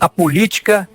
A política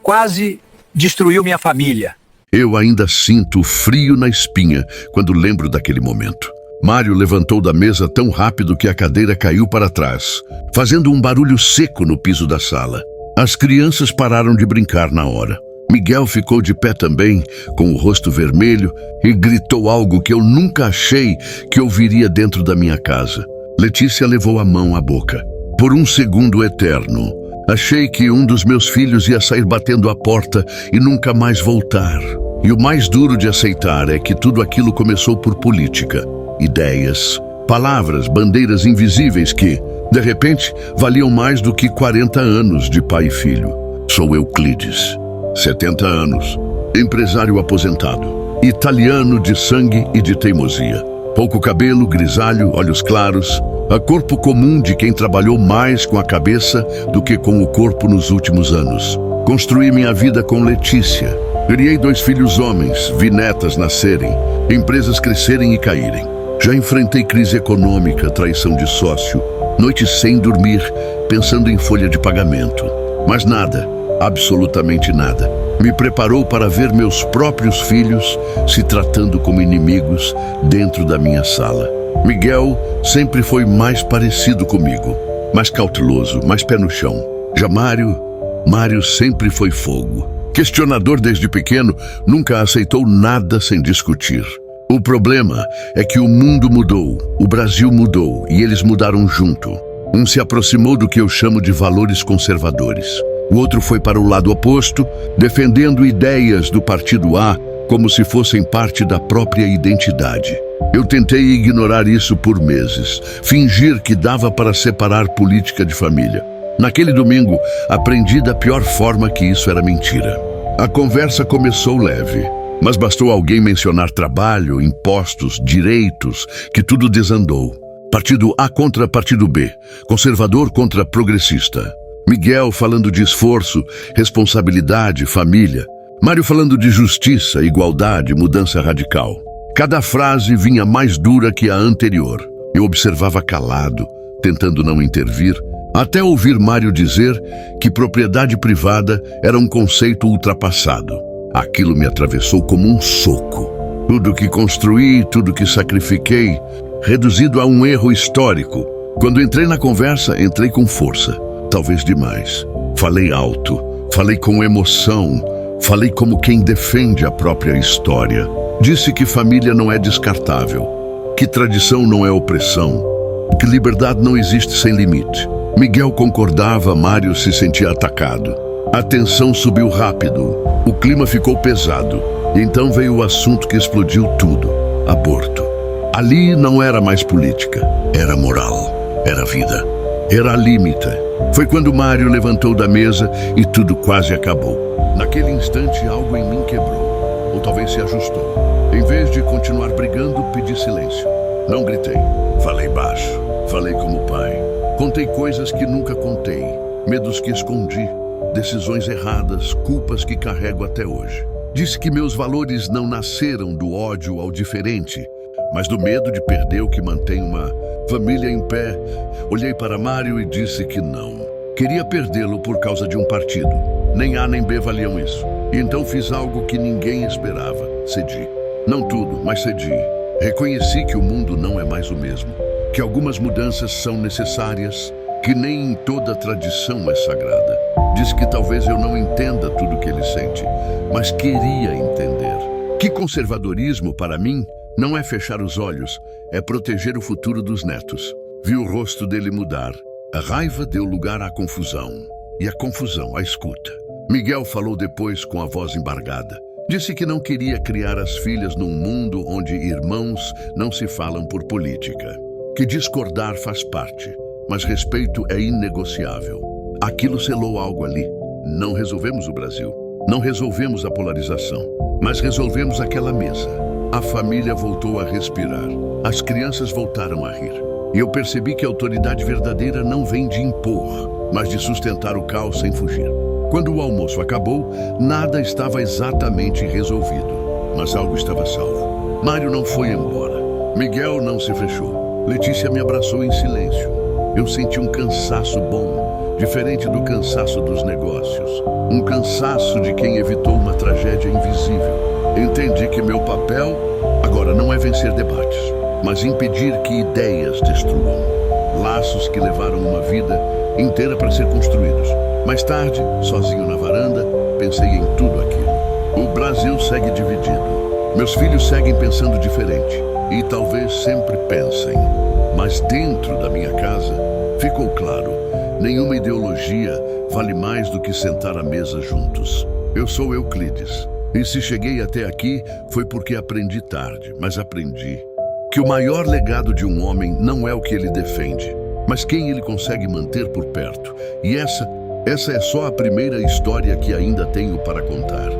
quase destruiu minha família. Eu ainda sinto o frio na espinha quando lembro daquele momento. Mário levantou da mesa tão rápido que a cadeira caiu para trás, fazendo um barulho seco no piso da sala. As crianças pararam de brincar na hora. Miguel ficou de pé também, com o rosto vermelho, e gritou algo que eu nunca achei que ouviria dentro da minha casa. Letícia levou a mão à boca. Por um segundo eterno, achei que um dos meus filhos ia sair batendo a porta e nunca mais voltar. E o mais duro de aceitar é que tudo aquilo começou por política, ideias, palavras, bandeiras invisíveis que, de repente, valiam mais do que 40 anos de pai e filho. Sou Euclides, 70 anos, empresário aposentado, italiano de sangue e de teimosia. Pouco cabelo, grisalho, olhos claros, a corpo comum de quem trabalhou mais com a cabeça do que com o corpo nos últimos anos. Construí minha vida com Letícia. Criei 2 filhos homens, vi netas nascerem, empresas crescerem e caírem. Já enfrentei crise econômica, traição de sócio, noites sem dormir, pensando em folha de pagamento. Mas nada, absolutamente nada, me preparou para ver meus próprios filhos se tratando como inimigos dentro da minha sala. Miguel sempre foi mais parecido comigo, mais cauteloso, mais pé no chão. Já Mário sempre foi fogo. Questionador desde pequeno, nunca aceitou nada sem discutir. O problema é que o mundo mudou, o Brasil mudou e eles mudaram junto. Um se aproximou do que eu chamo de valores conservadores. O outro foi para o lado oposto, defendendo ideias do Partido A como se fossem parte da própria identidade. Eu tentei ignorar isso por meses, fingir que dava para separar política de família. Naquele domingo, aprendi da pior forma que isso era mentira. A conversa começou leve, mas bastou alguém mencionar trabalho, impostos, direitos, que tudo desandou. Partido A contra Partido B, conservador contra progressista. Miguel falando de esforço, responsabilidade, família. Mário falando de justiça, igualdade, mudança radical. Cada frase vinha mais dura que a anterior. Eu observava calado, tentando não intervir, até ouvir Mário dizer que propriedade privada era um conceito ultrapassado. Aquilo me atravessou como um soco. Tudo que construí, tudo que sacrifiquei, reduzido a um erro histórico. Quando entrei na conversa, entrei com força, talvez demais. Falei alto, falei com emoção, falei como quem defende a própria história. Disse que família não é descartável, que tradição não é opressão, que liberdade não existe sem limite. Miguel concordava, Mário se sentia atacado. A tensão subiu rápido, o clima ficou pesado. E então veio o assunto que explodiu tudo: aborto. Ali não era mais política, era moral, era vida, era limite. Foi quando Mário levantou da mesa e tudo quase acabou. Naquele instante algo em mim quebrou, ou talvez se ajustou. Em vez de continuar brigando, pedi silêncio. Não gritei, falei baixo, falei como pai. Contei coisas que nunca contei, medos que escondi, decisões erradas, culpas que carrego até hoje. Disse que meus valores não nasceram do ódio ao diferente, mas do medo de perder o que mantém uma família em pé. Olhei para Mário e disse que não. Queria perdê-lo por causa de um partido. Nem A nem B valiam isso. E então fiz algo que ninguém esperava. Cedi. Não tudo, mas cedi. Reconheci que o mundo não é mais o mesmo, que algumas mudanças são necessárias, que nem em toda tradição é sagrada. Disse que talvez eu não entenda tudo que ele sente, mas queria entender. Que conservadorismo, para mim, não é fechar os olhos, é proteger o futuro dos netos. Vi o rosto dele mudar. A raiva deu lugar à confusão, e a confusão à escuta. Miguel falou depois com a voz embargada. Disse que não queria criar as filhas num mundo onde irmãos não se falam por política. Que discordar faz parte, mas respeito é inegociável. Aquilo selou algo ali. Não resolvemos o Brasil, não resolvemos a polarização, mas resolvemos aquela mesa. A família voltou a respirar, as crianças voltaram a rir. E eu percebi que a autoridade verdadeira não vem de impor, mas de sustentar o caos sem fugir. Quando o almoço acabou, nada estava exatamente resolvido, mas algo estava salvo. Mário não foi embora. Miguel não se fechou. Letícia me abraçou em silêncio. Eu senti um cansaço bom diferente do cansaço dos negócios. Um cansaço de quem evitou uma tragédia invisível. Entendi que meu papel agora não é vencer debates, mas impedir que ideias destruam. Laços que levaram uma vida inteira para ser construídos. Mais tarde, sozinho na varanda, pensei em tudo aquilo. O Brasil segue dividido. Meus filhos seguem pensando diferente. E talvez sempre pensem. Mas dentro da minha casa, ficou claro, nenhuma ideologia vale mais do que sentar à mesa juntos. Eu sou Euclides. E se cheguei até aqui, foi porque aprendi tarde, mas aprendi que o maior legado de um homem não é o que ele defende, mas quem ele consegue manter por perto. E essa é só a primeira história que ainda tenho para contar.